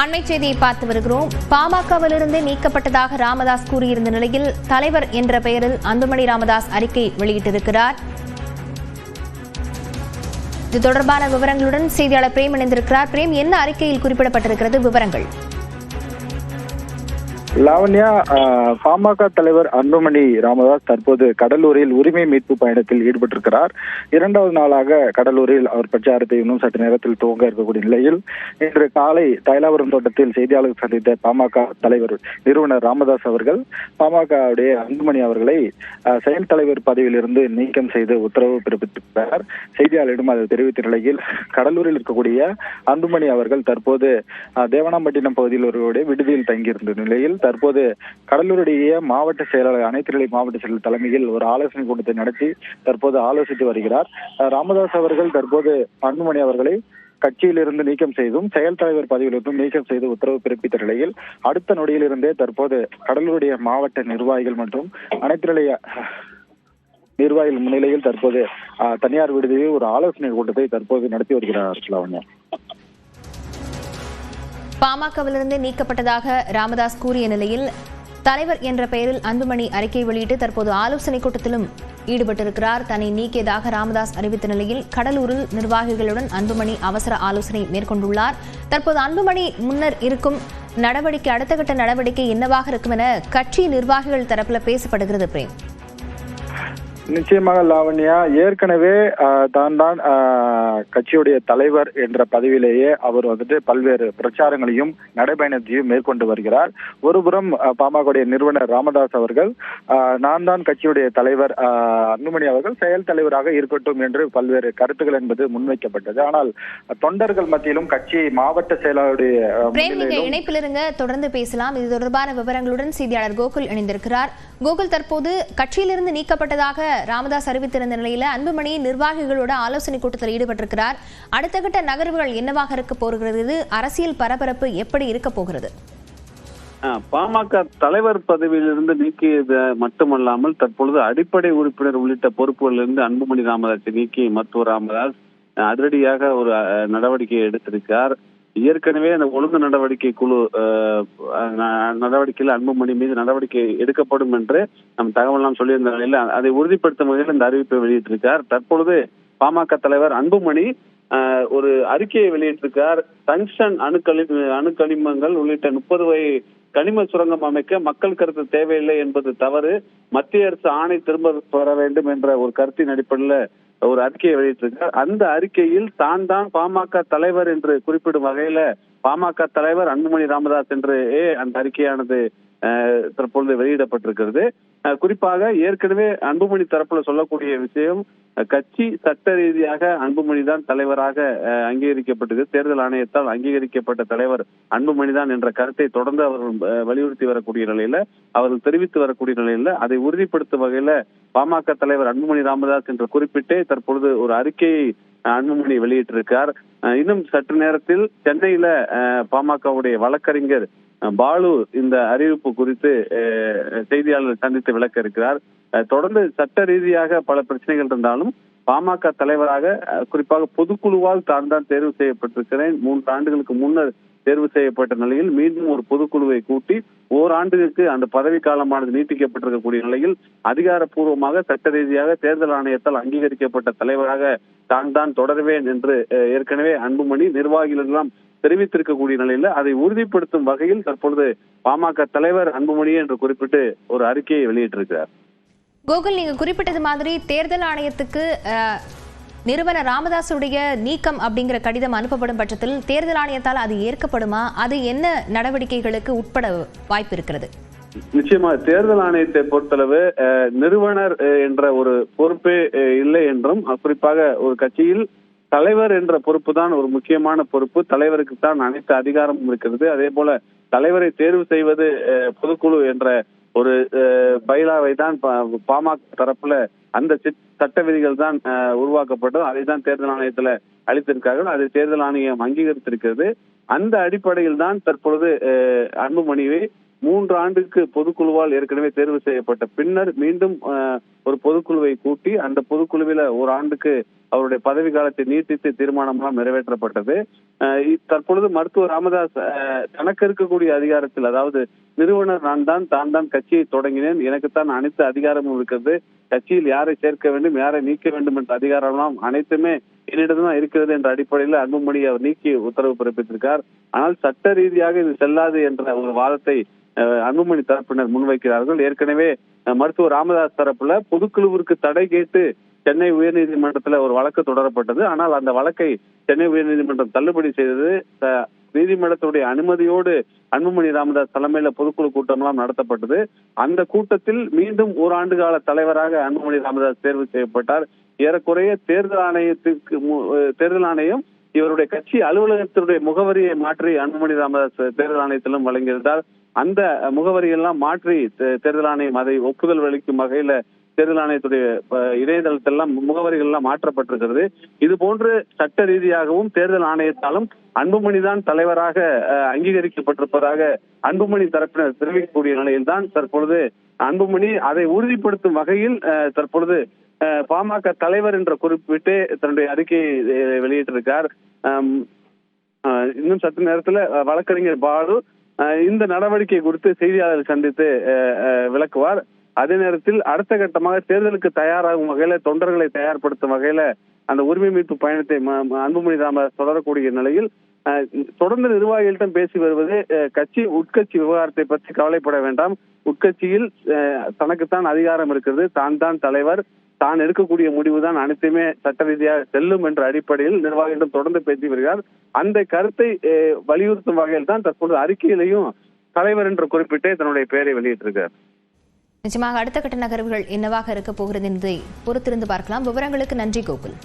அண்மை செய்தியை பார்த்து வருகிறோம். பாமகவிலிருந்து நீக்கப்பட்டதாக ராமதாஸ் கூறியிருந்த நிலையில் தலைவர் என்ற பெயரில் அன்புமணி ராமதாஸ் அறிக்கை வெளியிட்டிருக்கிறார். இது தொடர்பான விவரங்களுடன் செய்தியாளர் பிரேம் இணைந்திருக்கிறார். பிரேம், என்ன அறிக்கையில் குறிப்பிடப்பட்டிருக்கிறது? விவரங்கள். லாவண்யா, பாமக தலைவர் அன்புமணி ராமதாஸ் தற்போது கடலூரில் உரிமை மீட்பு பயணத்தில் ஈடுபட்டிருக்கிறார். இரண்டாவது நாளாக கடலூரில் அவர் பிரச்சாரத்தை இன்னும் சற்று நேரத்தில் துவங்க இருக்கக்கூடிய நிலையில் இன்று காலை தைலாபுரம் தோட்டத்தில் செய்தியாளர்கள் சந்தித்த பாமக தலைவர் நிறுவனர் ராமதாஸ் அவர்கள் பாமகவுடைய அன்புமணி அவர்களை செயல் தலைவர் பதவியிலிருந்து நீக்கம் செய்து உத்தரவு பிறப்பித்திருக்கிறார். செய்தியாளரிடம் அதை தெரிவித்த நிலையில் கடலூரில் இருக்கக்கூடிய அன்புமணி அவர்கள் தற்போது தேவனாம்பட்டினம் பகுதியில் ஒருவருடைய விடுதியில் தங்கியிருந்த நிலையில் தற்போது கடலூருடைய மாவட்ட செயலாளர், அனைத்து நிலை மாவட்ட செயலர் தலைமையில் ஒரு ஆலோசனை கூட்டத்தை நடத்தி தற்போது ஆலோசித்து வருகிறார். ராமதாஸ் அவர்கள் தற்போது அன்புமணி அவர்களை கட்சியிலிருந்து நீக்கம் செய்தும் செயல் தலைவர் பதவியிலிருந்தும் நீக்கம் செய்து உத்தரவு பிறப்பித்த நிலையில் அடுத்த நொடியிலிருந்தே தற்போது கடலூருடைய மாவட்ட நிர்வாகிகள் மற்றும் அனைத்து நிலைய நிர்வாகிகள் முன்னிலையில் தற்போது தனியார் விடுதியில் ஒரு ஆலோசனை கூட்டத்தை தற்போது நடத்தி வருகிறார். லாவண்யா, பாமகவிலிருந்து நீக்கப்பட்டதாக ராமதாஸ் கூறிய நிலையில் தலைவர் என்ற பெயரில் அன்புமணி அறிக்கை வெளியிட்டு தற்போது ஆலோசனை கூட்டத்திலும் ஈடுபட்டிருக்கிறார். தன்னை நீக்கியதாக ராமதாஸ் அறிவித்த நிலையில் கடலூரில் நிர்வாகிகளுடன் அன்புமணி அவசர ஆலோசனை மேற்கொண்டுள்ளார். தற்போது அன்புமணி முன்னர் இருக்கும் நடவடிக்கை, அடுத்த கட்ட நடவடிக்கை என்னவாக இருக்கும் என கட்சி நிர்வாகிகள் தரப்புல பேசப்படுகிறது. பிரேம், நிச்சயமாக லாவண்யா, ஏற்கனவே தான் கட்சியுடைய தலைவர் என்ற பதவியிலேயே அவர் பல்வேறு பிரச்சாரங்களையும் நடைபயணத்தையும் மேற்கொண்டு வருகிறார். ஒருபுறம் பாமகவுடைய நிறுவனர் ராமதாஸ் அவர்கள் நான் தான் கட்சியுடைய தலைவர், அன்புமணி அவர்கள் செயல் தலைவராக இருக்கட்டும் என்று பல்வேறு கருத்துக்கள் என்பது முன்வைக்கப்பட்டது. ஆனால் தொண்டர்கள் மத்தியிலும் கட்சி மாவட்ட செயலாளருடைய இணைப்பில் இருங்க, தொடர்ந்து பேசலாம். இது தொடர்பான விவரங்களுடன் செய்தியாளர் கோகுல் இணைந்திருக்கிறார். கோகுல், தற்போது கட்சியிலிருந்து நீக்கப்பட்டதாக ராமதாஸ் அறிவித்திருந்த நிலையில அன்புமணி நிர்வாகிகளோட ஆலோசனை கூட்டத்தில் ஈடுபட்டிருக்கிறார். அடுத்த கட்ட நகர்வுகள் என்னவாக இருக்க போகிறது? அரசியல் பரபரப்பு எப்படி இருக்க போகிறது? பாமக தலைவர் பதவியிலிருந்து நீக்கியது மட்டுமல்லாமல் தற்பொழுது அடிப்படை உறுப்பினர் உள்ளிட்ட பொறுப்புகளிலிருந்து அன்புமணி ராமதாஸை நீக்கி மருத்துவர் ராமதாஸ் அதிரடியாக ஒரு நடவடிக்கையை எடுத்திருக்கிறார். ஏற்கனவே அந்த ஒழுங்கு நடவடிக்கை குழு நடவடிக்கையில் அன்புமணி மீது நடவடிக்கை எடுக்கப்படும் என்று நம் தகவலாம் சொல்லியிருந்த நிலையில் அதை உறுதிப்படுத்தும் வகையில் இந்த அறிவிப்பை வெளியிட்டிருக்கார். தற்பொழுது பாமக தலைவர் அன்புமணி ஒரு அறிக்கையை வெளியிட்டிருக்கார். டங்ஸ்டன் அணுக்கனிமங்கள் உள்ளிட்ட 30 வகை கனிம சுரங்கம் அமைக்க மக்கள் கருத்து தேவையில்லை என்பது தவறு, மத்திய அரசு ஆணை திரும்ப பெற வேண்டும் என்ற ஒரு கருத்தின் அடிப்படையில் ஒரு அறிக்கையை வெளியிட்டிருக்கார். அந்த அறிக்கையில் தான் பாமக தலைவர் என்று குறிப்பிடும் வகையில பாமக தலைவர் அன்புமணி ராமதாஸ் என்று அந்த அறிக்கையானது தற்பொழுது வெளியிடப்பட்டிருக்கிறது. குறிப்பாக ஏற்கனவே அன்புமணி தரப்புல சொல்லக்கூடிய விஷயம், கட்சி சட்ட ரீதியாக அன்புமணி தான் தலைவராக அங்கீகரிக்கப்பட்டது, தேர்தல் ஆணையத்தால் அங்கீகரிக்கப்பட்ட தலைவர் அன்புமணி தான் என்ற கருத்தை தொடர்ந்து அவர்கள் வலியுறுத்தி வரக்கூடிய நிலையில, அவர்கள் தெரிவித்து வரக்கூடிய நிலையில அதை உறுதிப்படுத்தும் வகையில பாமக தலைவர் அன்புமணி ராமதாஸ் என்று குறிப்பிட்டே தற்பொழுது ஒரு அறிக்கையை அன்புமணி வெளியிட்டிருக்கார். இன்னும் சற்று நேரத்தில் சென்னையில பாமகவுடைய வழக்கறிஞர் பாலு இந்த அறிவிப்பு குறித்து செய்தியாளர் சந்தித்து விளக்க இருக்கிறார். தொடர்ந்து சட்ட ரீதியாக பல பிரச்சனைகள் இருந்தாலும் பாமக தலைவராக குறிப்பாக பொதுக்குழுவால் தான் தேர்வு செய்யப்பட்டிருக்கிறேன். 3 ஆண்டுகளுக்கு முன்னர் தேர்வு செய்யப்பட்ட நிலையில் மீண்டும் ஒரு பொதுக்குழுவை கூட்டி ஓராண்டுக்கு அந்த பதவி காலமானது நீட்டிக்கப்பட்டிருக்கக்கூடிய நிலையில் அதிகாரப்பூர்வமாக சட்ட ரீதியாக தேர்தல் ஆணையத்தால் அங்கீகரிக்கப்பட்ட தலைவராக தான் தொடர்வேன் என்று ஏற்கனவே அன்புமணி நிர்வாகிகள் எல்லாம் தெரிவித்திருக்கக்கூடிய நிலையில அதை உறுதிப்படுத்தும் வகையில் தற்பொழுது பாமக தலைவர் அன்புமணி என்று குறிப்பிட்டு ஒரு அறிக்கையை வெளியிட்டிருக்கிறார். கோகுல், நீங்க குறிப்பிட்டது மாதிரி தேர்தல் ஆணையத்துக்கு நிறுவனர் ராமதாசுடைய நீக்கம் அப்படிங்கிற கடிதம் அனுப்பப்படும் பட்சத்தில் தேர்தல் ஆணையத்தால் அது ஏற்கப்படுமா? அது என்ன நடவடிக்கைகளுக்கு உட்பட வாய்ப்பு இருக்கிறது? நிச்சயமா தேர்தல் ஆணையத்தை பொறுத்தளவு நிறுவனர் என்ற ஒரு பொறுப்பே இல்லை என்றும், குறிப்பாக ஒரு கட்சியில் தலைவர் என்ற பொறுப்பு தான் ஒரு முக்கியமான பொறுப்பு, தலைவருக்கு தான் அனைத்து அதிகாரமும் இருக்கிறது. அதே போல தலைவரை தேர்வு செய்வது பொதுக்குழு என்ற ஒரு பைலாவை தான் பாமக தரப்புல அந்த சட்ட விதிகள் தான் உருவாக்கப்பட்டது. அதை தான் தேர்தல் ஆணையத்துல அளித்திருக்கார்கள். அதை தேர்தல் ஆணையம் அங்கீகரித்திருக்கிறது. அந்த அடிப்படையில் தான் தற்பொழுது அன்புமணியை 3 ஆண்டுக்கு பொதுக்குழுவால் ஏற்கனவே தேர்வு செய்யப்பட்ட பின்னர் மீண்டும் ஒரு பொதுக்குழுவை கூட்டி அந்த பொதுக்குழுவில 1 ஆண்டுக்கு அவருடைய பதவி காலத்தை நீட்டித்து தீர்மானம்லாம் நிறைவேற்றப்பட்டது. தற்பொழுது மருத்துவர் ராமதாஸ் தனக்கு இருக்கக்கூடிய அதிகாரத்தில், அதாவது நிறுவனர் தான் தான் கட்சியை தொடங்கினேன், எனக்குத்தான் அனைத்து அதிகாரமும் இருக்கிறது, கட்சியில் யாரை சேர்க்க வேண்டும் யாரை நீக்க வேண்டும் என்ற அதிகாரம்லாம் அனைத்துமே என்னிடம்தான் இருக்கிறது என்ற அடிப்படையில் அன்புமணி அவர் நீக்கி உத்தரவு பிறப்பித்திருக்கார். ஆனால் சட்ட ரீதியாக இது செல்லாது என்ற ஒரு வாதத்தை அன்புமணி தரப்பினர் முன்வைக்கிறார்கள். ஏற்கனவே மருத்துவர் ராமதாஸ் தரப்புல பொதுக்குழுவிற்கு தடை கேட்டு சென்னை உயர்நீதிமன்றத்தில் ஒரு வழக்கு தொடரப்பட்டது. ஆனால் அந்த வழக்கை சென்னை உயர்நீதிமன்றம் தள்ளுபடி செய்தது. நீதிமன்றத்துடைய அனுமதியோடு அன்புமணி ராமதாஸ் தலைமையில பொதுக்குழு கூட்டம் எல்லாம் நடத்தப்பட்டது. அந்த கூட்டத்தில் மீண்டும் 1 ஆண்டு கால தலைவராக அன்புமணி ராமதாஸ் தேர்வு செய்யப்பட்டார். ஏறக்குறைய தேர்தல் ஆணையம் இவருடைய கட்சி அலுவலகத்தினுடைய முகவரியை மாற்றி அன்புமணி ராமதாஸ் தேர்தல் ஆணையத்திலும் வழங்கியிருந்தார். அந்த முகவரியெல்லாம் மாற்றி தேர்தல் ஆணையம் அதை ஒப்புதல் அளிக்கும் வகையில தேர்தல் ஆணையத்துடைய இணையதளத்தெல்லாம் முகவரிகள் எல்லாம் மாற்றப்பட்டிருக்கிறது. இது போன்று சட்ட ரீதியாகவும் தேர்தல் ஆணையத்தாலும் அன்புமணி தான் தலைவராக அங்கீகரிக்கப்பட்டிருப்பதாக அன்புமணி தரப்பினர் தெரிவிக்கக்கூடிய நிலையில்தான் தற்பொழுது அன்புமணி அதை உறுதிப்படுத்தும் வகையில் தற்பொழுது பாமக தலைவர் என்ற குறிப்பிட்டு தன்னுடைய அறிக்கையை வெளியிட்டிருக்கார். இன்னும் சற்று நேரத்தில் வழக்கறிஞர் பாலு இந்த நடவடிக்கை குறித்து செய்தியாளர்கள் சந்தித்து விளக்குவார். அதே நேரத்தில் அடுத்த கட்டமாக தேர்தலுக்கு தயாராகும் வகையில தொண்டர்களை தயார்படுத்தும் வகையில அந்த உரிமை மீட்பு பயணத்தை அன்புமணி ராமதாஸ் தொடரக்கூடிய நிலையில் தொடர்ந்து நிர்வாகிகளிடம் பேசி வருவது உட்கட்சி விவகாரத்தை பற்றி கவலைப்பட வேண்டாம், உட்கட்சியில் தனக்குத்தான் அதிகாரம் இருக்கிறது, தான் தலைவர், தான் எடுக்கக்கூடிய முடிவுதான் அனைத்துமே சட்ட ரீதியாக செல்லும் என்ற அடிப்படையில் நிர்வாகிகளிடம் தொடர்ந்து பேசி வருகிறார். அந்த கருத்தை வலியுறுத்தும் வகையில் தான் தற்போது அறிக்கையிலையும் தலைவர் என்ற குறிப்பிட்டே தன்னுடைய பெயரை வெளியிட்டிருக்கார். நிச்சயமாக அடுத்த கட்ட நகர்வுகள் என்னவாக இருக்க போகிறது என்பதை பொறுத்திருந்து பார்க்கலாம். விவரங்களுக்கு நன்றி கோகுல்.